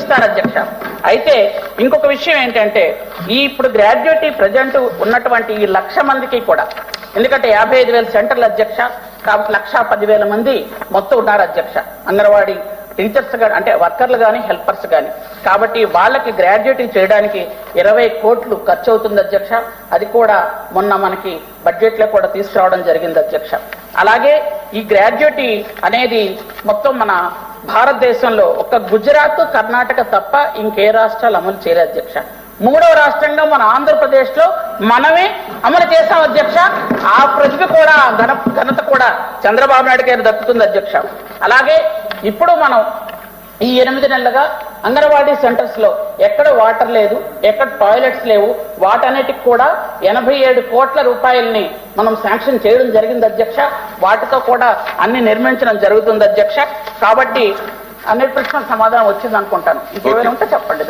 ఇస్తారు అధ్యక్ష. అయితే ఇంకొక విషయం ఏంటంటే ఇప్పుడు గ్రాడ్యుయేటీ ప్రజెంట్ ఉన్నటువంటి ఈ 1,00,000 మందికి కూడా, ఎందుకంటే 55,000 సెంటర్లు అధ్యక్ష, కాబట్టి 1,10,000 మంది మొత్తం ఉన్నారు అధ్యక్ష, అంగన్వాడీ టీచర్స్ కానీ అంటే వర్కర్లు కానీ హెల్పర్స్ కానీ. కాబట్టి వాళ్ళకి గ్రాడ్యుయేటీ చేయడానికి 20 కోట్లు ఖర్చు అవుతుంది అధ్యక్ష. అది కూడా మొన్న మనకి బడ్జెట్లో కూడా తీసుకురావడం జరిగింది అధ్యక్ష. అలాగే ఈ గ్రాడ్యుయేటీ అనేది మొత్తం మన భారతదేశంలో ఒక్క గుజరాత్ కర్ణాటక తప్ప ఇంకే రాష్ట్రాలు అమలు చేయలేదు అధ్యక్ష. 3వ రాష్ట్రంగా మన ఆంధ్రప్రదేశ్ లో మనమే అమలు చేశాం అధ్యక్ష. ఆ ప్రతిభ కూడా ఘనత కూడా చంద్రబాబు నాయుడు గారు దక్కుతుంది అధ్యక్ష. అలాగే ఇప్పుడు మనం ఈ 8 నెలలుగా అంగన్వాడీ సెంటర్స్ లో ఎక్కడ వాటర్ లేదు, ఎక్కడ టాయిలెట్స్ లేవు, వాటన్నిటికి కూడా 87 కోట్ల రూపాయలని మనం శాంక్షన్ చేయడం జరిగింది అధ్యక్ష. వాటితో కూడా అన్ని నిర్మించడం జరుగుతుంది అధ్యక్ష. కాబట్టి అన్నిటి ప్రశ్నలకు సమాధానం వచ్చింది అనుకుంటాను. ఇంకేమైనా ఉంటే చెప్పండి.